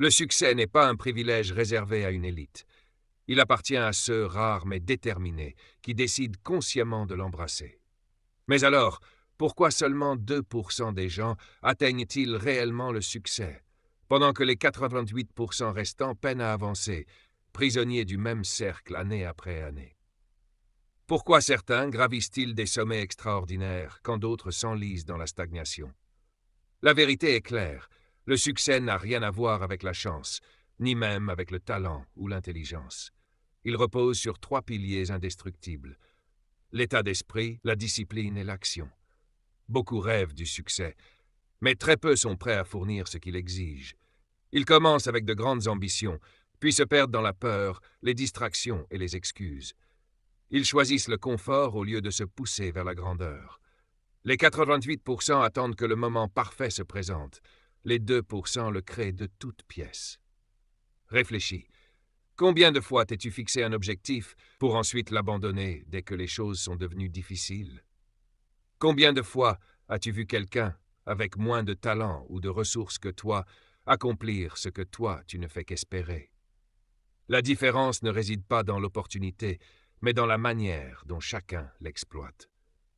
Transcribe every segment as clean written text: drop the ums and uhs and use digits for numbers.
Le succès n'est pas un privilège réservé à une élite. Il appartient à ceux rares mais déterminés qui décident consciemment de l'embrasser. Mais alors, pourquoi seulement 2% des gens atteignent-ils réellement le succès, pendant que les 88% restants peinent à avancer, prisonniers du même cercle année après année? Pourquoi certains gravissent-ils des sommets extraordinaires quand d'autres s'enlisent dans la stagnation? La vérité est claire, le succès n'a rien à voir avec la chance, ni même avec le talent ou l'intelligence. Il repose sur 3 piliers indestructibles: l'état d'esprit, la discipline et l'action. Beaucoup rêvent du succès, mais très peu sont prêts à fournir ce qu'il exige. Ils commencent avec de grandes ambitions, puis se perdent dans la peur, les distractions et les excuses. Ils choisissent le confort au lieu de se pousser vers la grandeur. Les 88% attendent que le moment parfait se présente. Les 2% le créent de toutes pièces. Réfléchis. Combien de fois t'es-tu fixé un objectif pour ensuite l'abandonner dès que les choses sont devenues difficiles? Combien de fois as-tu vu quelqu'un, avec moins de talent ou de ressources que toi, accomplir ce que toi tu ne fais qu'espérer? La différence ne réside pas dans l'opportunité, mais dans la manière dont chacun l'exploite.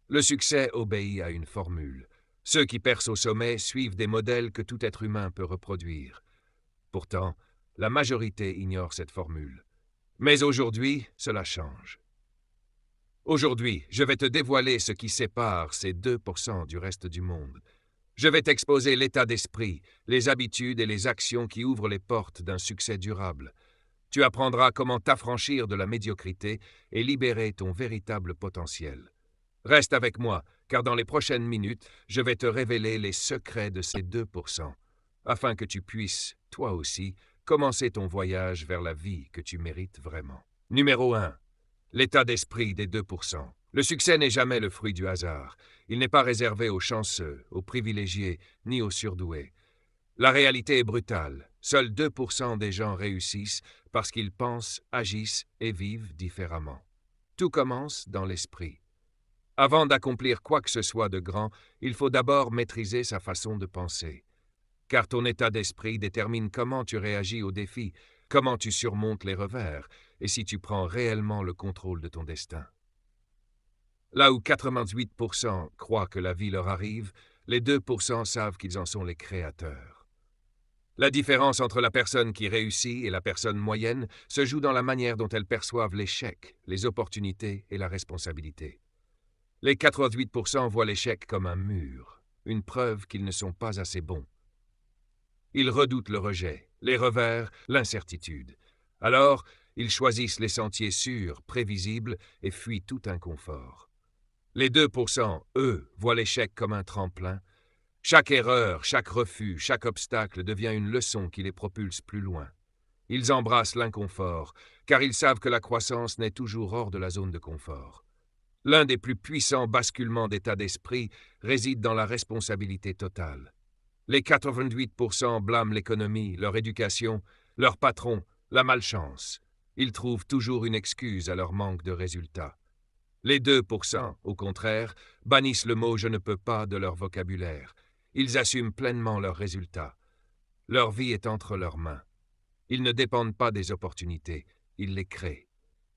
Le succès obéit à une formule. Ceux qui percent au sommet suivent des modèles que tout être humain peut reproduire. Pourtant, la majorité ignore cette formule. Mais aujourd'hui, cela change. Aujourd'hui, je vais te dévoiler ce qui sépare ces 2% du reste du monde. Je vais t'exposer l'état d'esprit, les habitudes et les actions qui ouvrent les portes d'un succès durable. Tu apprendras comment t'affranchir de la médiocrité et libérer ton véritable potentiel. Reste avec moi, car dans les prochaines minutes, je vais te révéler les secrets de ces 2%, afin que tu puisses, toi aussi, commencer ton voyage vers la vie que tu mérites vraiment. Numéro 1. L'état d'esprit des 2%. Le succès n'est jamais le fruit du hasard. Il n'est pas réservé aux chanceux, aux privilégiés, ni aux surdoués. La réalité est brutale. Seuls 2% des gens réussissent parce qu'ils pensent, agissent et vivent différemment. Tout commence dans l'esprit. Avant d'accomplir quoi que ce soit de grand, il faut d'abord maîtriser sa façon de penser. Car ton état d'esprit détermine comment tu réagis aux défis, comment tu surmontes les revers, et si tu prends réellement le contrôle de ton destin. Là où 88% croient que la vie leur arrive, les 2% savent qu'ils en sont les créateurs. La différence entre la personne qui réussit et la personne moyenne se joue dans la manière dont elles perçoivent l'échec, les opportunités et la responsabilité. Les 88% voient l'échec comme un mur, une preuve qu'ils ne sont pas assez bons. Ils redoutent le rejet, les revers, l'incertitude. Alors, ils choisissent les sentiers sûrs, prévisibles et fuient tout inconfort. Les 2%, eux, voient l'échec comme un tremplin. Chaque erreur, chaque refus, chaque obstacle devient une leçon qui les propulse plus loin. Ils embrassent l'inconfort, car ils savent que la croissance naît toujours hors de la zone de confort. L'un des plus puissants basculements d'état d'esprit réside dans la responsabilité totale. Les 88% blâment l'économie, leur éducation, leur patron, la malchance. Ils trouvent toujours une excuse à leur manque de résultats. Les 2%, au contraire, bannissent le mot « je ne peux pas » de leur vocabulaire. Ils assument pleinement leurs résultats. Leur vie est entre leurs mains. Ils ne dépendent pas des opportunités, ils les créent.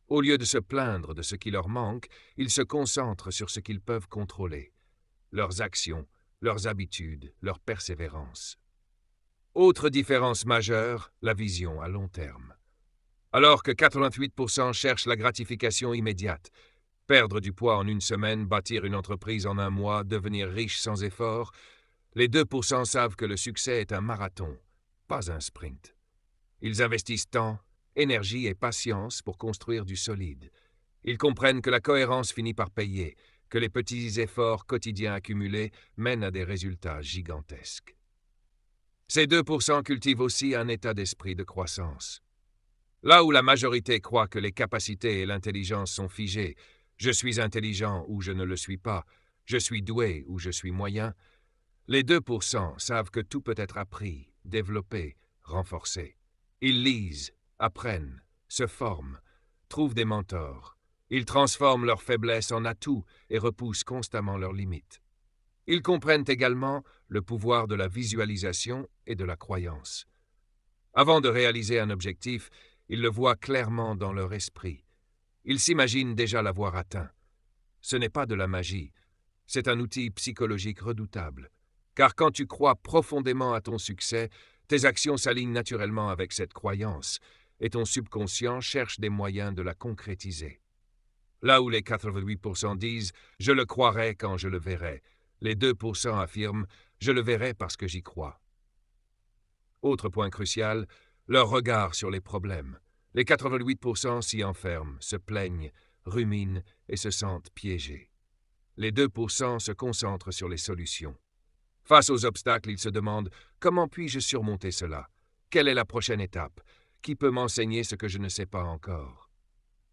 Au lieu de se plaindre de ce qui leur manque, ils se concentrent sur ce qu'ils peuvent contrôler. Leurs actions, leurs habitudes, leur persévérance. Autre différence majeure, la vision à long terme. Alors que 88% cherchent la gratification immédiate, perdre du poids en une semaine, bâtir une entreprise en un mois, devenir riche sans effort, les 2% savent que le succès est un marathon, pas un sprint. Ils investissent temps, énergie et patience pour construire du solide. Ils comprennent que la cohérence finit par payer, que les petits efforts quotidiens accumulés mènent à des résultats gigantesques. Ces 2% cultivent aussi un état d'esprit de croissance. Là où la majorité croit que les capacités et l'intelligence sont figées, je suis intelligent ou je ne le suis pas, je suis doué ou je suis moyen, les 2% savent que tout peut être appris, développé, renforcé. Ils lisent, apprennent, se forment, trouvent des mentors. Ils transforment leurs faiblesses en atouts et repoussent constamment leurs limites. Ils comprennent également le pouvoir de la visualisation et de la croyance. Avant de réaliser un objectif, ils le voient clairement dans leur esprit. Ils s'imaginent déjà l'avoir atteint. Ce n'est pas de la magie, c'est un outil psychologique redoutable. Car quand tu crois profondément à ton succès, tes actions s'alignent naturellement avec cette croyance, et ton subconscient cherche des moyens de la concrétiser. Là où les 88% disent « je le croirai quand je le verrai », les 2% affirment « je le verrai parce que j'y crois ». Autre point crucial, leur regard sur les problèmes. Les 88% s'y enferment, se plaignent, ruminent et se sentent piégés. Les 2% se concentrent sur les solutions. Face aux obstacles, ils se demandent « comment puis-je surmonter cela? Quelle est la prochaine étape? Qui peut m'enseigner ce que je ne sais pas encore ?»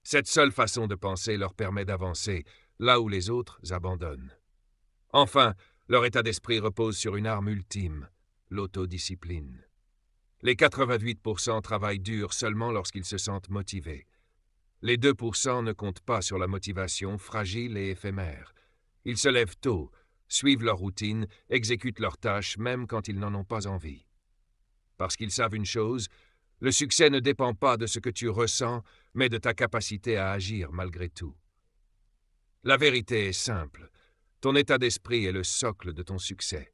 Cette seule façon de penser leur permet d'avancer, là où les autres abandonnent. Enfin, leur état d'esprit repose sur une arme ultime, l'autodiscipline. Les 88% travaillent dur seulement lorsqu'ils se sentent motivés. Les 2% ne comptent pas sur la motivation fragile et éphémère. Ils se lèvent tôt, suivent leur routine, exécutent leurs tâches même quand ils n'en ont pas envie. Parce qu'ils savent une chose, le succès ne dépend pas de ce que tu ressens, mais de ta capacité à agir malgré tout. La vérité est simple. Ton état d'esprit est le socle de ton succès.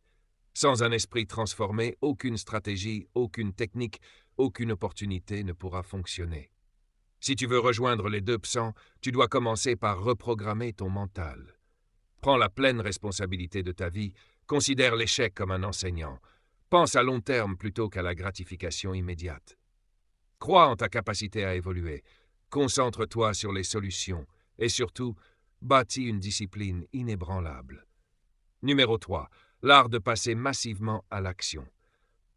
Sans un esprit transformé, aucune stratégie, aucune technique, aucune opportunité ne pourra fonctionner. Si tu veux rejoindre les 2%, tu dois commencer par reprogrammer ton mental. Prends la pleine responsabilité de ta vie, considère l'échec comme un enseignant. Pense à long terme plutôt qu'à la gratification immédiate. Crois en ta capacité à évoluer. Concentre-toi sur les solutions et surtout, bâtis une discipline inébranlable. Numéro 3. L'art de passer massivement à l'action.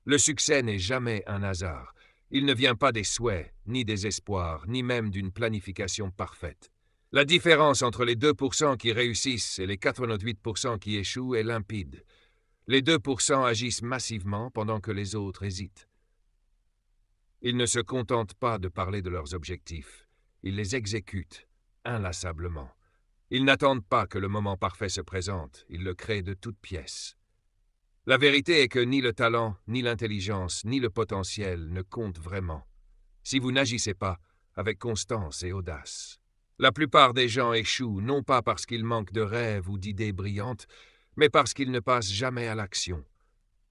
Le succès n'est jamais un hasard. Il ne vient pas des souhaits, ni des espoirs, ni même d'une planification parfaite. La différence entre les 2% qui réussissent et les 88% qui échouent est limpide. Les 2% agissent massivement pendant que les autres hésitent. Ils ne se contentent pas de parler de leurs objectifs. Ils les exécutent, inlassablement. Ils n'attendent pas que le moment parfait se présente, ils le créent de toutes pièces. La vérité est que ni le talent, ni l'intelligence, ni le potentiel ne comptent vraiment, si vous n'agissez pas avec constance et audace. La plupart des gens échouent non pas parce qu'ils manquent de rêves ou d'idées brillantes, mais parce qu'ils ne passent jamais à l'action.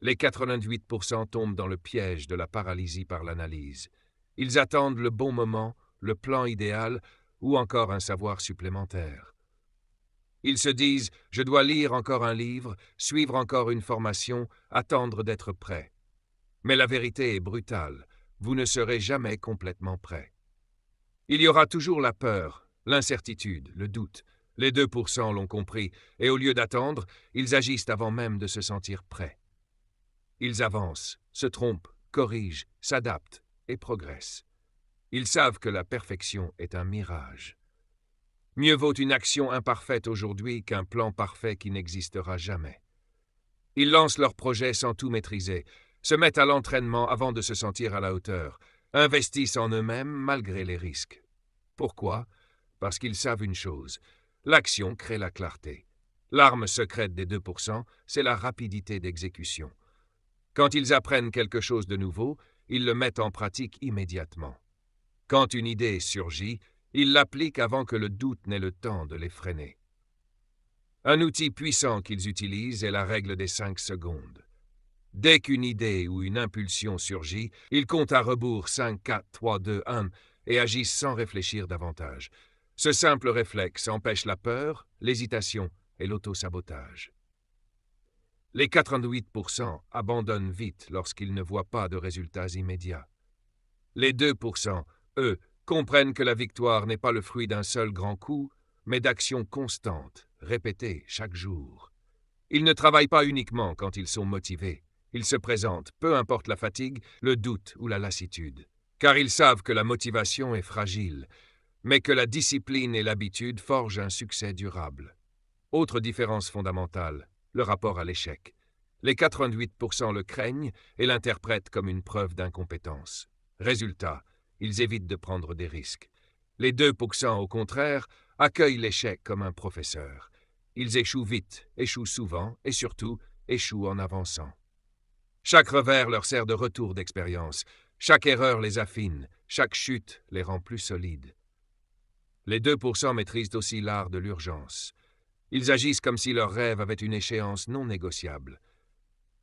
Les 88% tombent dans le piège de la paralysie par l'analyse. Ils attendent le bon moment, le plan idéal ou encore un savoir supplémentaire. Ils se disent « je dois lire encore un livre, suivre encore une formation, attendre d'être prêt ». Mais la vérité est brutale, vous ne serez jamais complètement prêt. Il y aura toujours la peur, l'incertitude, le doute. Les 2% l'ont compris, et au lieu d'attendre, ils agissent avant même de se sentir prêts. Ils avancent, se trompent, corrigent, s'adaptent et progressent. Ils savent que la perfection est un mirage. Mieux vaut une action imparfaite aujourd'hui qu'un plan parfait qui n'existera jamais. Ils lancent leurs projets sans tout maîtriser, se mettent à l'entraînement avant de se sentir à la hauteur, investissent en eux-mêmes malgré les risques. Pourquoi? Parce qu'ils savent une chose, l'action crée la clarté. L'arme secrète des 2%, c'est la rapidité d'exécution. Quand ils apprennent quelque chose de nouveau, ils le mettent en pratique immédiatement. Quand une idée surgit, ils l'appliquent avant que le doute n'ait le temps de les freiner. Un outil puissant qu'ils utilisent est la règle des 5 secondes. Dès qu'une idée ou une impulsion surgit, ils comptent à rebours 5, 4, 3, 2, 1 et agissent sans réfléchir davantage. Ce simple réflexe empêche la peur, l'hésitation et l'autosabotage. Les 88% abandonnent vite lorsqu'ils ne voient pas de résultats immédiats. Les 2%, eux, comprennent que la victoire n'est pas le fruit d'un seul grand coup, mais d'actions constantes, répétées chaque jour. Ils ne travaillent pas uniquement quand ils sont motivés. Ils se présentent, peu importe la fatigue, le doute ou la lassitude. Car ils savent que la motivation est fragile, mais que la discipline et l'habitude forgent un succès durable. Autre différence fondamentale, le rapport à l'échec. Les 88% le craignent et l'interprètent comme une preuve d'incompétence. Résultat, ils évitent de prendre des risques. Les 2%, au contraire, accueillent l'échec comme un professeur. Ils échouent vite, échouent souvent et surtout échouent en avançant. Chaque revers leur sert de retour d'expérience. Chaque erreur les affine, chaque chute les rend plus solides. Les 2% maîtrisent aussi l'art de l'urgence. Ils agissent comme si leur rêve avait une échéance non négociable.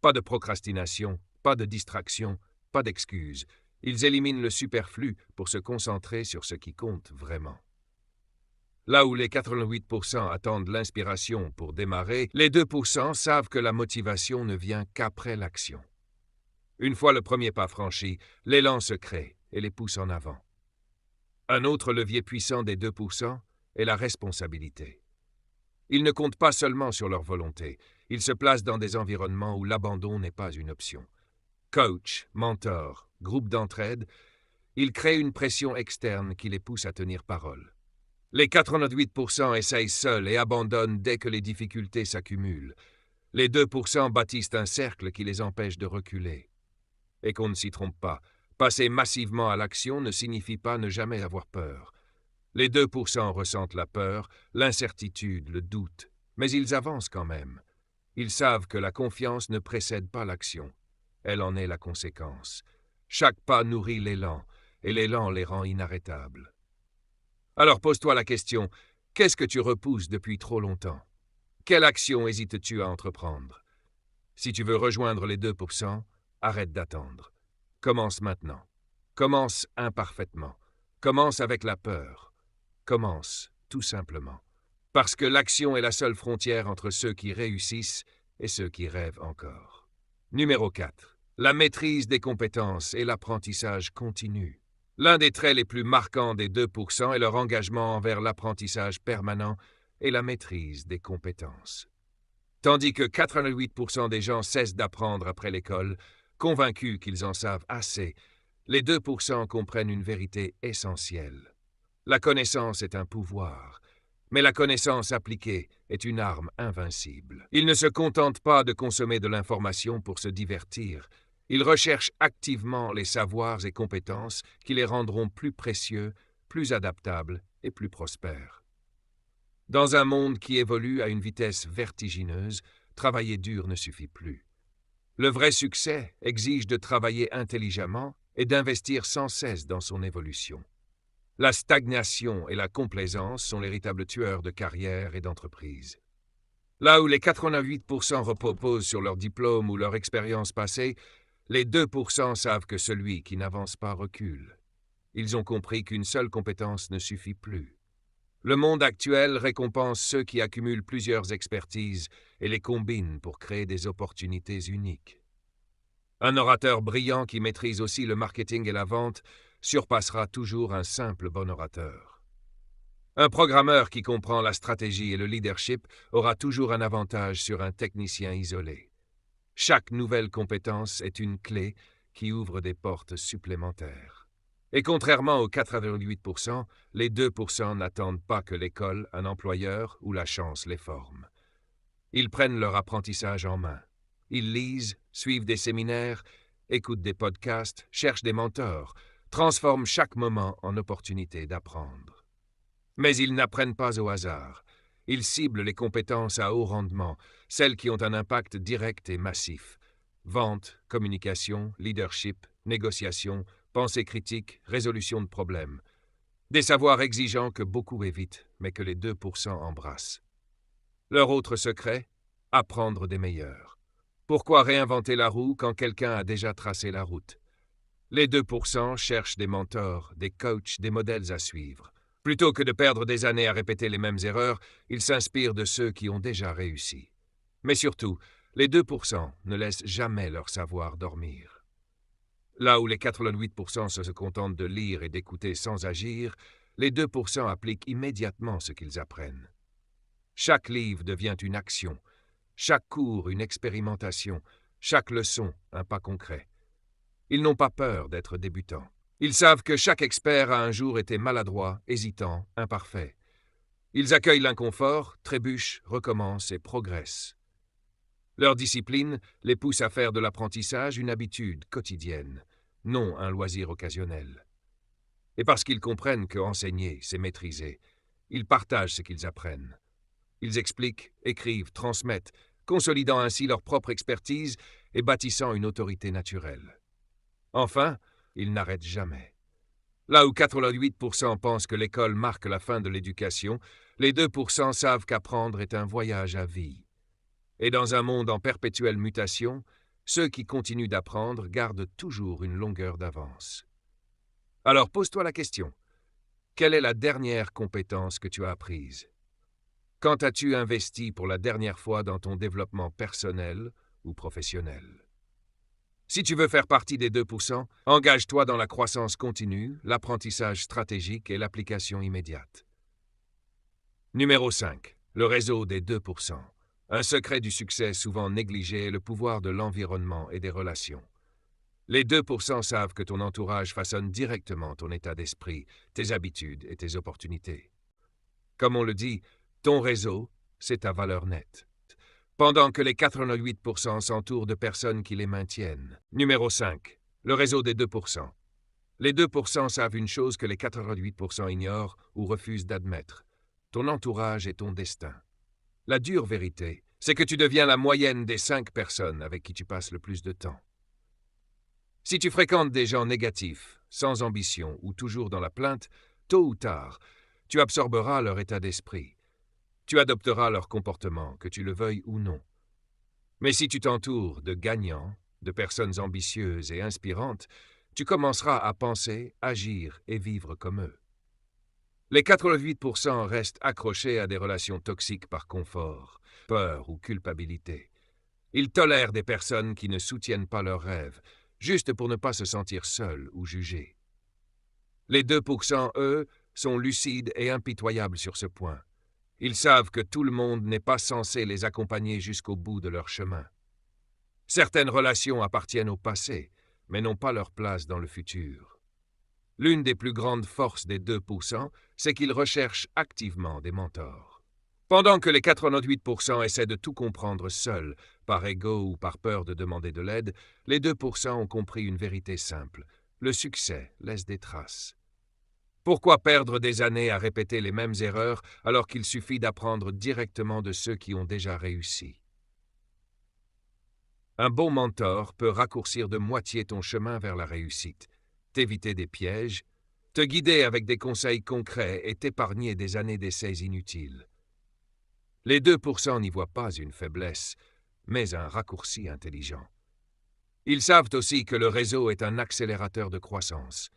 Pas de procrastination, pas de distraction, pas d'excuses. Ils éliminent le superflu pour se concentrer sur ce qui compte vraiment. Là où les 88% attendent l'inspiration pour démarrer, les 2% savent que la motivation ne vient qu'après l'action. Une fois le premier pas franchi, l'élan se crée et les pousse en avant. Un autre levier puissant des 2% est la responsabilité. Ils ne comptent pas seulement sur leur volonté, ils se placent dans des environnements où l'abandon n'est pas une option. Coach, mentor, groupe d'entraide, ils créent une pression externe qui les pousse à tenir parole. Les 88% essayent seuls et abandonnent dès que les difficultés s'accumulent. Les 2% bâtissent un cercle qui les empêche de reculer. Et qu'on ne s'y trompe pas, passer massivement à l'action ne signifie pas ne jamais avoir peur. Les 2% ressentent la peur, l'incertitude, le doute, mais ils avancent quand même. Ils savent que la confiance ne précède pas l'action. Elle en est la conséquence. Chaque pas nourrit l'élan, et l'élan les rend inarrêtables. Alors pose-toi la question, qu'est-ce que tu repousses depuis trop longtemps? Quelle action hésites-tu à entreprendre? Si tu veux rejoindre les 2%, arrête d'attendre. Commence maintenant. Commence imparfaitement. Commence avec la peur. Commence, tout simplement. Parce que l'action est la seule frontière entre ceux qui réussissent et ceux qui rêvent encore. Numéro 4. La maîtrise des compétences et l'apprentissage continu. L'un des traits les plus marquants des 2% est leur engagement envers l'apprentissage permanent et la maîtrise des compétences. Tandis que 88% des gens cessent d'apprendre après l'école, convaincus qu'ils en savent assez, les 2% comprennent une vérité essentielle. La connaissance est un pouvoir, mais la connaissance appliquée est une arme invincible. Ils ne se contentent pas de consommer de l'information pour se divertir. Ils recherchent activement les savoirs et compétences qui les rendront plus précieux, plus adaptables et plus prospères. Dans un monde qui évolue à une vitesse vertigineuse, travailler dur ne suffit plus. Le vrai succès exige de travailler intelligemment et d'investir sans cesse dans son évolution. La stagnation et la complaisance sont les véritables tueurs de carrière et d'entreprise. Là où les 88% reposent sur leur diplôme ou leur expérience passée, les 2% savent que celui qui n'avance pas recule. Ils ont compris qu'une seule compétence ne suffit plus. Le monde actuel récompense ceux qui accumulent plusieurs expertises et les combinent pour créer des opportunités uniques. Un orateur brillant qui maîtrise aussi le marketing et la vente surpassera toujours un simple bon orateur. Un programmeur qui comprend la stratégie et le leadership aura toujours un avantage sur un technicien isolé. Chaque nouvelle compétence est une clé qui ouvre des portes supplémentaires. Et contrairement aux 88%, les 2% n'attendent pas que l'école, un employeur ou la chance les forme. Ils prennent leur apprentissage en main. Ils lisent, suivent des séminaires, écoutent des podcasts, cherchent des mentors, transforment chaque moment en opportunité d'apprendre. Mais ils n'apprennent pas au hasard. Ils ciblent les compétences à haut rendement, celles qui ont un impact direct et massif. Vente, communication, leadership, négociation, pensée critique, résolution de problèmes. Des savoirs exigeants que beaucoup évitent, mais que les 2% embrassent. Leur autre secret, apprendre des meilleurs. Pourquoi réinventer la roue quand quelqu'un a déjà tracé la route? Les 2% cherchent des mentors, des coachs, des modèles à suivre. Plutôt que de perdre des années à répéter les mêmes erreurs, ils s'inspirent de ceux qui ont déjà réussi. Mais surtout, les 2% ne laissent jamais leur savoir dormir. Là où les 88% se contentent de lire et d'écouter sans agir, les 2% appliquent immédiatement ce qu'ils apprennent. Chaque livre devient une action, chaque cours une expérimentation, chaque leçon un pas concret. Ils n'ont pas peur d'être débutants. Ils savent que chaque expert a un jour été maladroit, hésitant, imparfait. Ils accueillent l'inconfort, trébuchent, recommencent et progressent. Leur discipline les pousse à faire de l'apprentissage une habitude quotidienne, non un loisir occasionnel. Et parce qu'ils comprennent que enseigner, c'est maîtriser, ils partagent ce qu'ils apprennent. Ils expliquent, écrivent, transmettent, consolidant ainsi leur propre expertise et bâtissant une autorité naturelle. Enfin, ils n'arrêtent jamais. Là où 88% pensent que l'école marque la fin de l'éducation, les 2% savent qu'apprendre est un voyage à vie. Et dans un monde en perpétuelle mutation, ceux qui continuent d'apprendre gardent toujours une longueur d'avance. Alors pose-toi la question. Quelle est la dernière compétence que tu as apprise? Quand as-tu investi pour la dernière fois dans ton développement personnel ou professionnel? Si tu veux faire partie des 2%, engage-toi dans la croissance continue, l'apprentissage stratégique et l'application immédiate. Numéro 5. Le réseau des 2%. Un secret du succès souvent négligé est le pouvoir de l'environnement et des relations. Les 2% savent que ton entourage façonne directement ton état d'esprit, tes habitudes et tes opportunités. Comme on le dit, ton réseau, c'est ta valeur nette. Pendant que les 88% s'entourent de personnes qui les maintiennent. Numéro 5. Le réseau des 2%. Les 2% savent une chose que les 88% ignorent ou refusent d'admettre. Ton entourage est ton destin. La dure vérité, c'est que tu deviens la moyenne des 5 personnes avec qui tu passes le plus de temps. Si tu fréquentes des gens négatifs, sans ambition ou toujours dans la plainte, tôt ou tard, tu absorberas leur état d'esprit. Tu adopteras leur comportement, que tu le veuilles ou non. Mais si tu t'entoures de gagnants, de personnes ambitieuses et inspirantes, tu commenceras à penser, agir et vivre comme eux. Les 88% restent accrochés à des relations toxiques par confort, peur ou culpabilité. Ils tolèrent des personnes qui ne soutiennent pas leurs rêves, juste pour ne pas se sentir seuls ou jugés. Les 2%, eux, sont lucides et impitoyables sur ce point. Ils savent que tout le monde n'est pas censé les accompagner jusqu'au bout de leur chemin. Certaines relations appartiennent au passé, mais n'ont pas leur place dans le futur. L'une des plus grandes forces des 2%, c'est qu'ils recherchent activement des mentors. Pendant que les 88% essaient de tout comprendre seuls, par ego ou par peur de demander de l'aide, les 2% ont compris une vérité simple. Le succès laisse des traces. Pourquoi perdre des années à répéter les mêmes erreurs alors qu'il suffit d'apprendre directement de ceux qui ont déjà réussi? Un bon mentor peut raccourcir de moitié ton chemin vers la réussite, t'éviter des pièges, te guider avec des conseils concrets et t'épargner des années d'essais inutiles. Les 2% n'y voient pas une faiblesse, mais un raccourci intelligent. Ils savent aussi que le réseau est un accélérateur de croissance.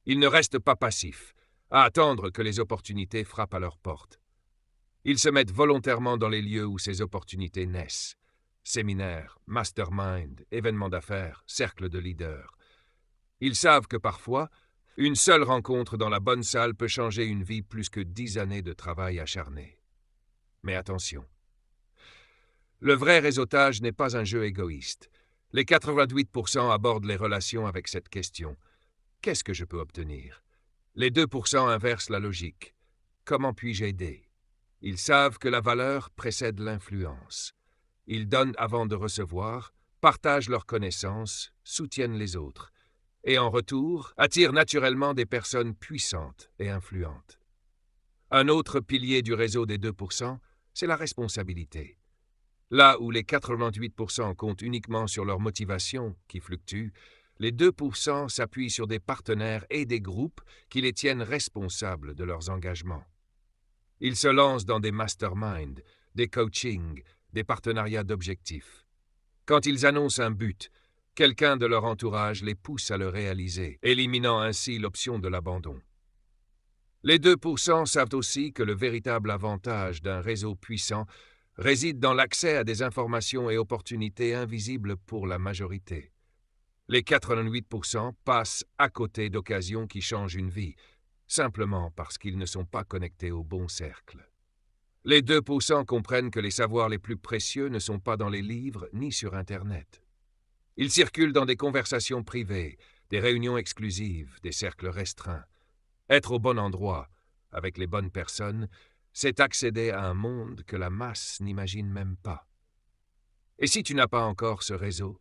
Ils ne restent pas passifs, à attendre que les opportunités frappent à leur porte. Ils se mettent volontairement dans les lieux où ces opportunités naissent. Séminaires, mastermind, événements d'affaires, cercles de leaders. Ils savent que parfois, une seule rencontre dans la bonne salle peut changer une vie plus que 10 années de travail acharné. Mais attention. Le vrai réseautage n'est pas un jeu égoïste. Les 88% abordent les relations avec cette question. Qu'est-ce que je peux obtenir? Les 2% inversent la logique. Comment puis-je aider? Ils savent que la valeur précède l'influence. Ils donnent avant de recevoir, partagent leurs connaissances, soutiennent les autres, et en retour, attirent naturellement des personnes puissantes et influentes. Un autre pilier du réseau des 2%, c'est la responsabilité. Là où les 88% comptent uniquement sur leur motivation, qui fluctue, les 2% s'appuient sur des partenaires et des groupes qui les tiennent responsables de leurs engagements. Ils se lancent dans des masterminds, des coachings, des partenariats d'objectifs. Quand ils annoncent un but, quelqu'un de leur entourage les pousse à le réaliser, éliminant ainsi l'option de l'abandon. Les 2% savent aussi que le véritable avantage d'un réseau puissant réside dans l'accès à des informations et opportunités invisibles pour la majorité. Les 88% passent à côté d'occasions qui changent une vie, simplement parce qu'ils ne sont pas connectés au bon cercle. Les 2% comprennent que les savoirs les plus précieux ne sont pas dans les livres ni sur Internet. Ils circulent dans des conversations privées, des réunions exclusives, des cercles restreints. Être au bon endroit, avec les bonnes personnes, c'est accéder à un monde que la masse n'imagine même pas. Et si tu n'as pas encore ce réseau,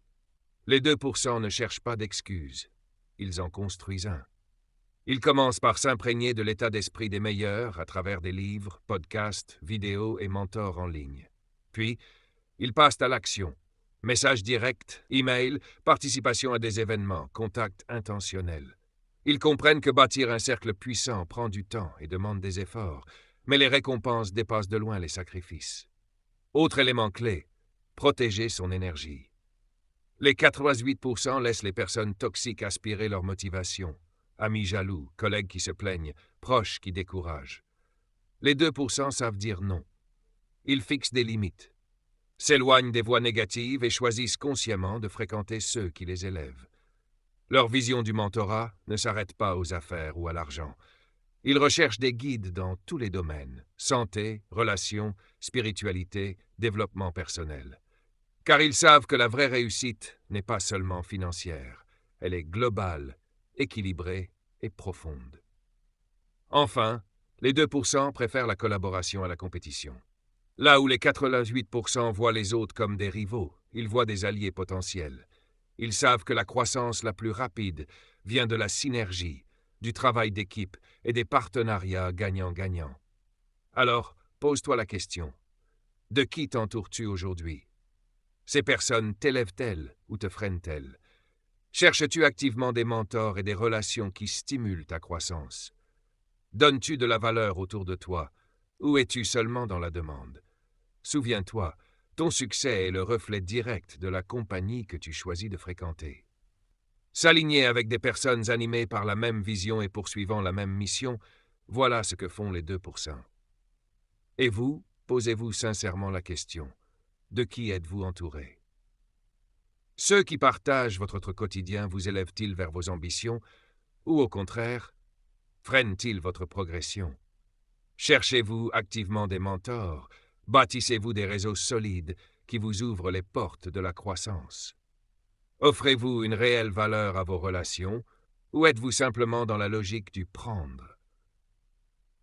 les 2% ne cherchent pas d'excuses. Ils en construisent un. Ils commencent par s'imprégner de l'état d'esprit des meilleurs à travers des livres, podcasts, vidéos et mentors en ligne. Puis, ils passent à l'action, Messages directs, email, participation à des événements, contacts intentionnels. Ils comprennent que bâtir un cercle puissant prend du temps et demande des efforts, mais les récompenses dépassent de loin les sacrifices. Autre élément clé, protéger son énergie. Les 88% laissent les personnes toxiques aspirer leur motivation. Amis jaloux, collègues qui se plaignent, proches qui découragent. Les 2% savent dire non. Ils fixent des limites, s'éloignent des voies négatives et choisissent consciemment de fréquenter ceux qui les élèvent. Leur vision du mentorat ne s'arrête pas aux affaires ou à l'argent. Ils recherchent des guides dans tous les domaines, santé, relations, spiritualité, développement personnel. Car ils savent que la vraie réussite n'est pas seulement financière, elle est globale, équilibrée et profonde. Enfin, les 2% préfèrent la collaboration à la compétition. Là où les 88% voient les autres comme des rivaux, ils voient des alliés potentiels. Ils savent que la croissance la plus rapide vient de la synergie, du travail d'équipe et des partenariats gagnant-gagnant. Alors, pose-toi la question. De qui t'entoures-tu aujourd'hui? Ces personnes t'élèvent-elles ou te freinent-elles? Cherches-tu activement des mentors et des relations qui stimulent ta croissance? Donnes-tu de la valeur autour de toi ou es-tu seulement dans la demande? Souviens-toi, ton succès est le reflet direct de la compagnie que tu choisis de fréquenter. S'aligner avec des personnes animées par la même vision et poursuivant la même mission, voilà ce que font les 2%. Et vous, posez-vous sincèrement la question. De qui êtes-vous entouré? Ceux qui partagent votre quotidien vous élèvent-ils vers vos ambitions ou au contraire, freinent-ils votre progression? Cherchez-vous activement des mentors? Bâtissez-vous des réseaux solides qui vous ouvrent les portes de la croissance? Offrez-vous une réelle valeur à vos relations ou êtes-vous simplement dans la logique du prendre?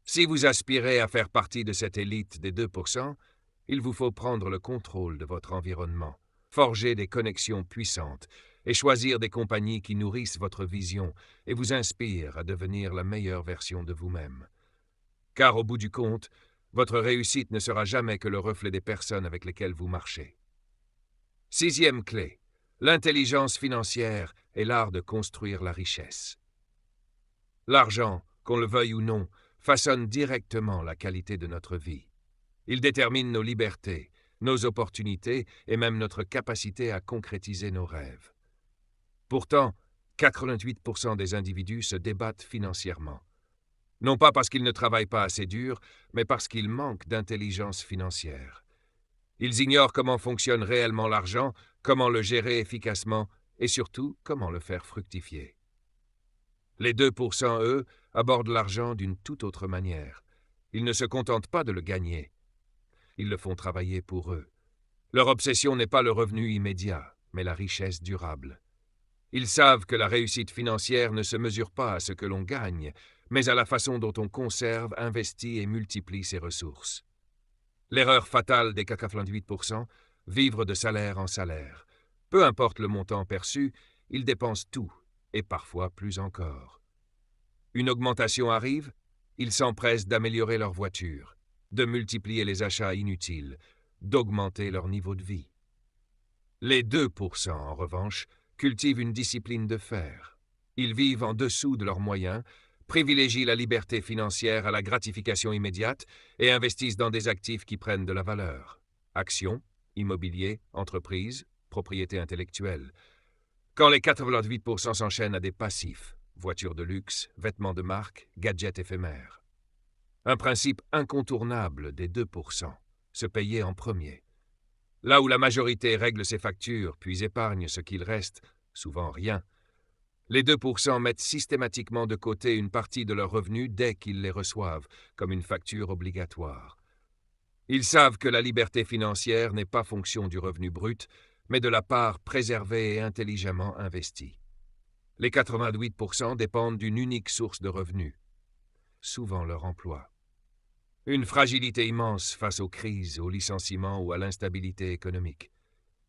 Si vous aspirez à faire partie de cette élite des 2%, il vous faut prendre le contrôle de votre environnement, forger des connexions puissantes et choisir des compagnies qui nourrissent votre vision et vous inspirent à devenir la meilleure version de vous-même. Car au bout du compte, votre réussite ne sera jamais que le reflet des personnes avec lesquelles vous marchez. 6e clé, l'intelligence financière est l'art de construire la richesse. L'argent, qu'on le veuille ou non, façonne directement la qualité de notre vie. Il détermine nos libertés, nos opportunités et même notre capacité à concrétiser nos rêves. Pourtant, 88% des individus se débattent financièrement. Non pas parce qu'ils ne travaillent pas assez dur, mais parce qu'ils manquent d'intelligence financière. Ils ignorent comment fonctionne réellement l'argent, comment le gérer efficacement et surtout comment le faire fructifier. Les 2%, eux, abordent l'argent d'une toute autre manière. Ils ne se contentent pas de le gagner. Ils le font travailler pour eux. Leur obsession n'est pas le revenu immédiat, mais la richesse durable. Ils savent que la réussite financière ne se mesure pas à ce que l'on gagne, mais à la façon dont on conserve, investit et multiplie ses ressources. L'erreur fatale des 88%, vivre de salaire en salaire. Peu importe le montant perçu, ils dépensent tout, et parfois plus encore. Une augmentation arrive, ils s'empressent d'améliorer leur voiture, de multiplier les achats inutiles, d'augmenter leur niveau de vie. Les 2%, en revanche, cultivent une discipline de fer. Ils vivent en dessous de leurs moyens, privilégient la liberté financière à la gratification immédiate et investissent dans des actifs qui prennent de la valeur. Actions, immobilier, entreprises, propriété intellectuelle. Quand les 88% s'enchaînent à des passifs, voitures de luxe, vêtements de marque, gadgets éphémères. Un principe incontournable des 2%, se payer en premier. Là où la majorité règle ses factures, puis épargne ce qu'il reste, souvent rien, les 2% mettent systématiquement de côté une partie de leurs revenus dès qu'ils les reçoivent, comme une facture obligatoire. Ils savent que la liberté financière n'est pas fonction du revenu brut, mais de la part préservée et intelligemment investie. Les 88% dépendent d'une unique source de revenus, souvent leur emploi. Une fragilité immense face aux crises, aux licenciements ou à l'instabilité économique.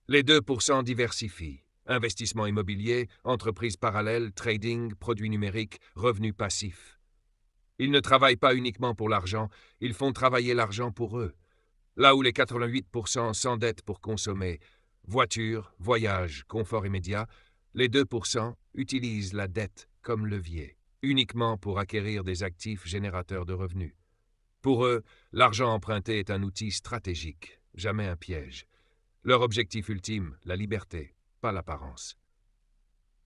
Les 2% diversifient. Investissement immobilier, entreprises parallèles, trading, produits numériques, revenus passifs. Ils ne travaillent pas uniquement pour l'argent, ils font travailler l'argent pour eux. Là où les 88% s'endettent pour consommer, Voiture, voyage, confort immédiat, les 2% utilisent la dette comme levier, uniquement pour acquérir des actifs générateurs de revenus. Pour eux, l'argent emprunté est un outil stratégique, jamais un piège. Leur objectif ultime, la liberté, pas l'apparence.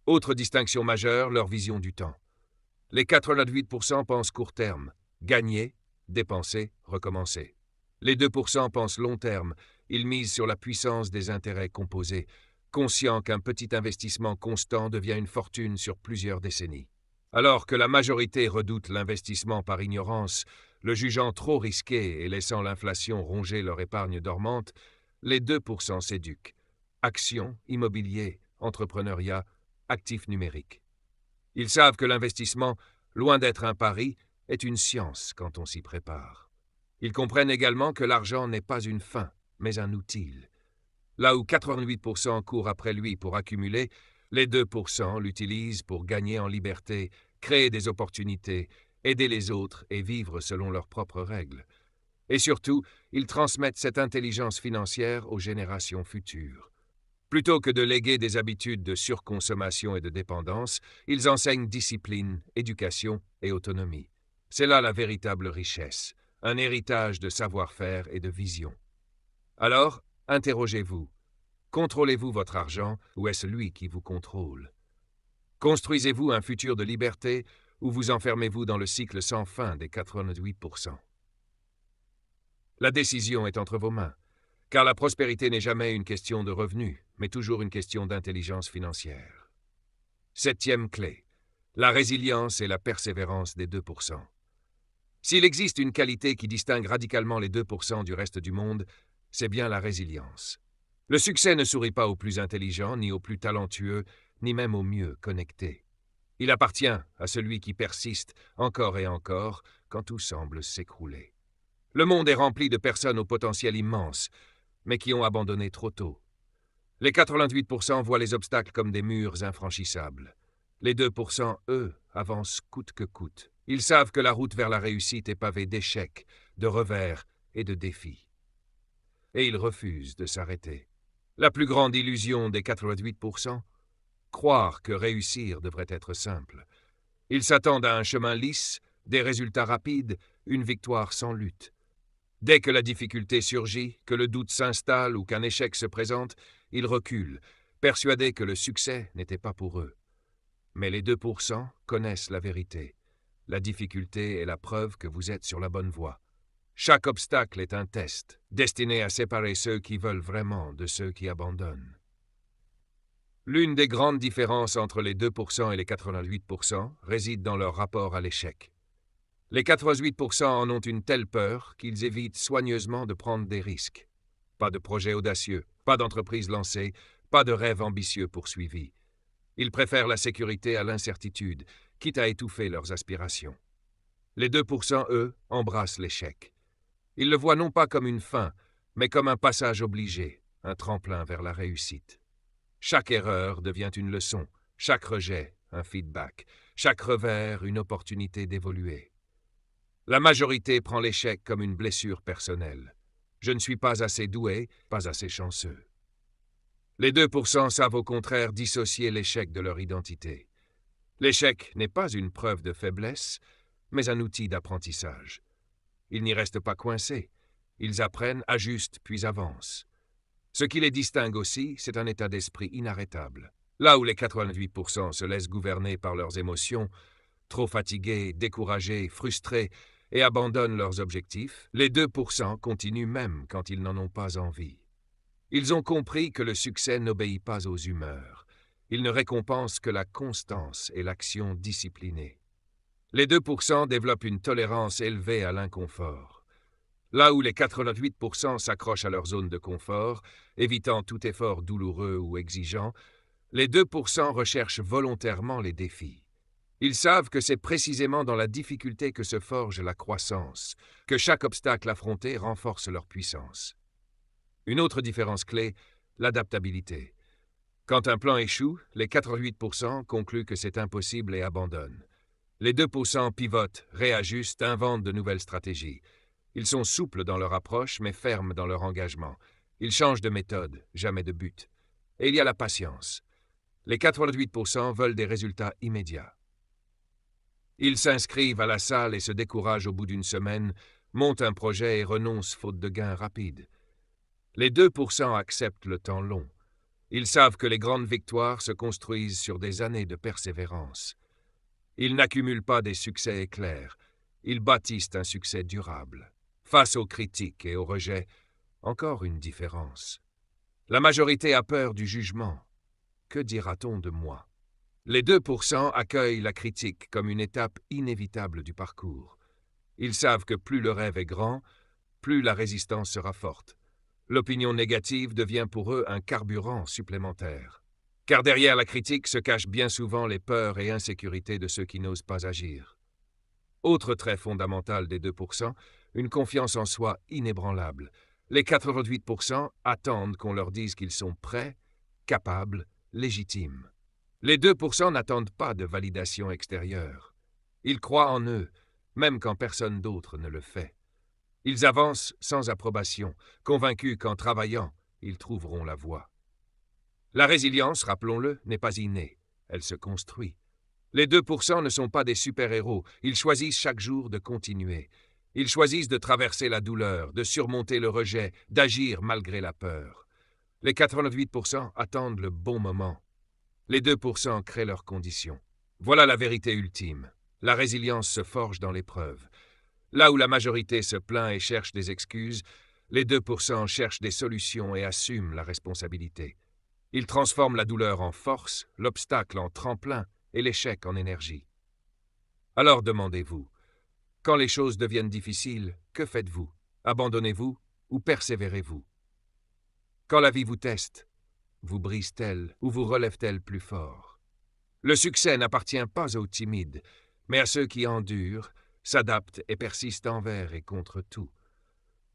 Autre distinction majeure, leur vision du temps. Les 88% pensent court terme, gagner, dépenser, recommencer. Les 2% pensent long terme, ils misent sur la puissance des intérêts composés, conscients qu'un petit investissement constant devient une fortune sur plusieurs décennies. Alors que la majorité redoute l'investissement par ignorance, le jugeant trop risqué et laissant l'inflation ronger leur épargne dormante, les 2% s'éduquent. Actions, immobilier, entrepreneuriat, actifs numériques. Ils savent que l'investissement, loin d'être un pari, est une science quand on s'y prépare. Ils comprennent également que l'argent n'est pas une fin, mais un outil. Là où 88% courent après lui pour accumuler, les 2% l'utilisent pour gagner en liberté, créer des opportunités, aider les autres et vivre selon leurs propres règles. Et surtout, ils transmettent cette intelligence financière aux générations futures. Plutôt que de léguer des habitudes de surconsommation et de dépendance, ils enseignent discipline, éducation et autonomie. C'est là la véritable richesse, un héritage de savoir-faire et de vision. Alors, interrogez-vous. Contrôlez-vous votre argent ou est-ce lui qui vous contrôle? Construisez-vous un futur de liberté ou vous enfermez-vous dans le cycle sans fin des 88%? La décision est entre vos mains, car la prospérité n'est jamais une question de revenus, mais toujours une question d'intelligence financière. 7e clé, la résilience et la persévérance des 2%. S'il existe une qualité qui distingue radicalement les 2% du reste du monde, c'est bien la résilience. Le succès ne sourit pas aux plus intelligents, ni aux plus talentueux, ni même aux mieux connectés. Il appartient à celui qui persiste encore et encore quand tout semble s'écrouler. Le monde est rempli de personnes au potentiel immense, mais qui ont abandonné trop tôt. Les 88% voient les obstacles comme des murs infranchissables. Les 2%, eux, avancent coûte que coûte. Ils savent que la route vers la réussite est pavée d'échecs, de revers et de défis. Et ils refusent de s'arrêter. La plus grande illusion des 88%, croire que réussir devrait être simple. Ils s'attendent à un chemin lisse, des résultats rapides, une victoire sans lutte. Dès que la difficulté surgit, que le doute s'installe ou qu'un échec se présente, ils reculent, persuadés que le succès n'était pas pour eux. Mais les 2% connaissent la vérité. La difficulté est la preuve que vous êtes sur la bonne voie. Chaque obstacle est un test, destiné à séparer ceux qui veulent vraiment de ceux qui abandonnent. L'une des grandes différences entre les 2% et les 88% réside dans leur rapport à l'échec. Les 88% en ont une telle peur qu'ils évitent soigneusement de prendre des risques. Pas de projet audacieux, pas d'entreprise lancée, pas de rêve ambitieux poursuivi. Ils préfèrent la sécurité à l'incertitude, quitte à étouffer leurs aspirations. Les 2%, eux, embrassent l'échec. Ils le voient non pas comme une fin, mais comme un passage obligé, un tremplin vers la réussite. Chaque erreur devient une leçon, chaque rejet, un feedback, chaque revers, une opportunité d'évoluer. La majorité prend l'échec comme une blessure personnelle. Je ne suis pas assez doué, pas assez chanceux. Les 2% savent au contraire dissocier l'échec de leur identité. L'échec n'est pas une preuve de faiblesse, mais un outil d'apprentissage. Ils n'y restent pas coincés. Ils apprennent, ajustent, puis avancent. Ce qui les distingue aussi, c'est un état d'esprit inarrêtable. Là où les 88% se laissent gouverner par leurs émotions, trop fatigués, découragés, frustrés, et abandonnent leurs objectifs, les 2% continuent même quand ils n'en ont pas envie. Ils ont compris que le succès n'obéit pas aux humeurs. Il ne récompense que la constance et l'action disciplinée. Les 2% développent une tolérance élevée à l'inconfort. Là où les 88% s'accrochent à leur zone de confort, évitant tout effort douloureux ou exigeant, les 2% recherchent volontairement les défis. Ils savent que c'est précisément dans la difficulté que se forge la croissance, que chaque obstacle affronté renforce leur puissance. Une autre différence clé, l'adaptabilité. Quand un plan échoue, les 88% concluent que c'est impossible et abandonnent. Les 2% pivotent, réajustent, inventent de nouvelles stratégies. Ils sont souples dans leur approche, mais fermes dans leur engagement. Ils changent de méthode, jamais de but. Et il y a la patience. Les 88% veulent des résultats immédiats. Ils s'inscrivent à la salle et se découragent au bout d'une semaine, montent un projet et renoncent faute de gains rapides. Les 2% acceptent le temps long. Ils savent que les grandes victoires se construisent sur des années de persévérance. Ils n'accumulent pas des succès éclairs, ils bâtissent un succès durable. Face aux critiques et aux rejets, encore une différence. La majorité a peur du jugement. Que dira-t-on de moi? Les 2% accueillent la critique comme une étape inévitable du parcours. Ils savent que plus le rêve est grand, plus la résistance sera forte. L'opinion négative devient pour eux un carburant supplémentaire. Car derrière la critique se cachent bien souvent les peurs et insécurités de ceux qui n'osent pas agir. Autre trait fondamental des 2%, une confiance en soi inébranlable. Les 88% attendent qu'on leur dise qu'ils sont prêts, capables, légitimes. Les 2% n'attendent pas de validation extérieure. Ils croient en eux, même quand personne d'autre ne le fait. Ils avancent sans approbation, convaincus qu'en travaillant, ils trouveront la voie. La résilience, rappelons-le, n'est pas innée, elle se construit. Les 2% ne sont pas des super-héros, ils choisissent chaque jour de continuer. Ils choisissent de traverser la douleur, de surmonter le rejet, d'agir malgré la peur. Les 88% attendent le bon moment. Les 2% créent leurs conditions. Voilà la vérité ultime. La résilience se forge dans l'épreuve. Là où la majorité se plaint et cherche des excuses, les 2% cherchent des solutions et assument la responsabilité. Ils transforment la douleur en force, l'obstacle en tremplin et l'échec en énergie. Alors demandez-vous, quand les choses deviennent difficiles, que faites-vous? Abandonnez-vous ou persévérez-vous? Quand la vie vous teste, vous brise-t-elle ou vous relève-t-elle plus fort? Le succès n'appartient pas aux timides, mais à ceux qui endurent, s'adaptent et persistent envers et contre tout.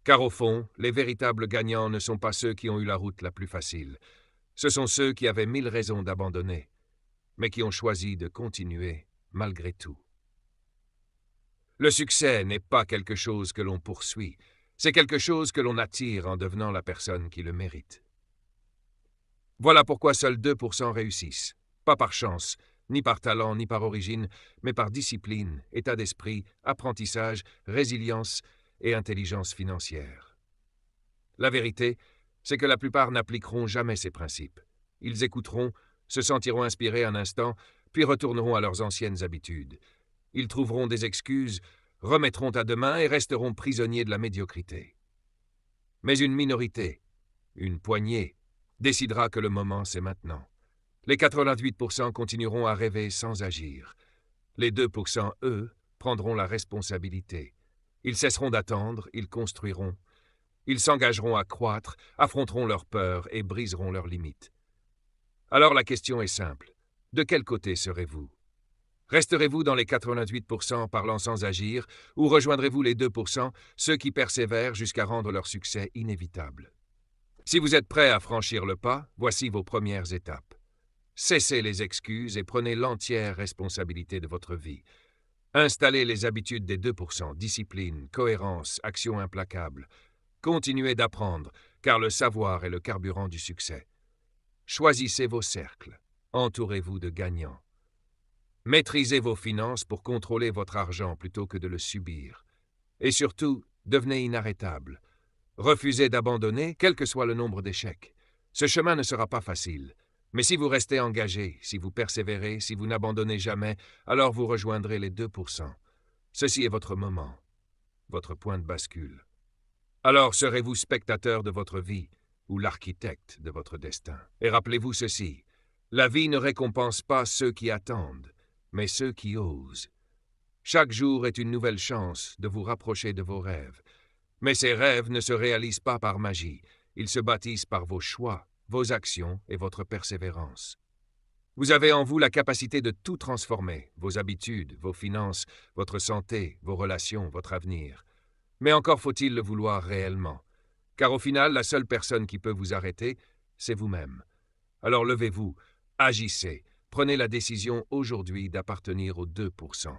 Car au fond, les véritables gagnants ne sont pas ceux qui ont eu la route la plus facile. Ce sont ceux qui avaient 1000 raisons d'abandonner, mais qui ont choisi de continuer malgré tout. Le succès n'est pas quelque chose que l'on poursuit, c'est quelque chose que l'on attire en devenant la personne qui le mérite. Voilà pourquoi seuls 2% réussissent, pas par chance, ni par talent, ni par origine, mais par discipline, état d'esprit, apprentissage, résilience et intelligence financière. La vérité, c'est que la plupart n'appliqueront jamais ces principes. Ils écouteront, se sentiront inspirés un instant, puis retourneront à leurs anciennes habitudes. Ils trouveront des excuses, remettront à demain et resteront prisonniers de la médiocrité. Mais une minorité, une poignée, décidera que le moment c'est maintenant. Les 88% continueront à rêver sans agir. Les 2%, eux, prendront la responsabilité. Ils cesseront d'attendre, ils construiront. Ils s'engageront à croître, affronteront leurs peurs et briseront leurs limites. Alors la question est simple. De quel côté serez-vous? Resterez-vous dans les 88% parlant sans agir, ou rejoindrez-vous les 2%, ceux qui persévèrent jusqu'à rendre leur succès inévitable? Si vous êtes prêt à franchir le pas, voici vos premières étapes. Cessez les excuses et prenez l'entière responsabilité de votre vie. Installez les habitudes des 2%, discipline, cohérence, action implacable. Continuez d'apprendre, car le savoir est le carburant du succès. Choisissez vos cercles. Entourez-vous de gagnants. Maîtrisez vos finances pour contrôler votre argent plutôt que de le subir. Et surtout, devenez inarrêtable. Refusez d'abandonner, quel que soit le nombre d'échecs. Ce chemin ne sera pas facile. Mais si vous restez engagé, si vous persévérez, si vous n'abandonnez jamais, alors vous rejoindrez les 2%. Ceci est votre moment, votre point de bascule. Alors serez-vous spectateur de votre vie ou l'architecte de votre destin. Et rappelez-vous ceci, la vie ne récompense pas ceux qui attendent, mais ceux qui osent. Chaque jour est une nouvelle chance de vous rapprocher de vos rêves. Mais ces rêves ne se réalisent pas par magie, ils se bâtissent par vos choix, vos actions et votre persévérance. Vous avez en vous la capacité de tout transformer, vos habitudes, vos finances, votre santé, vos relations, votre avenir. Mais encore faut-il le vouloir réellement. Car au final, la seule personne qui peut vous arrêter, c'est vous-même. Alors levez-vous, agissez, prenez la décision aujourd'hui d'appartenir aux 2%.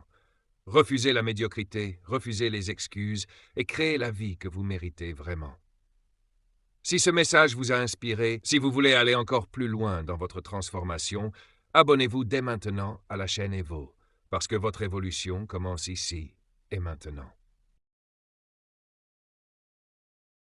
Refusez la médiocrité, refusez les excuses et créez la vie que vous méritez vraiment. Si ce message vous a inspiré, si vous voulez aller encore plus loin dans votre transformation, abonnez-vous dès maintenant à la chaîne Evo, parce que votre évolution commence ici et maintenant.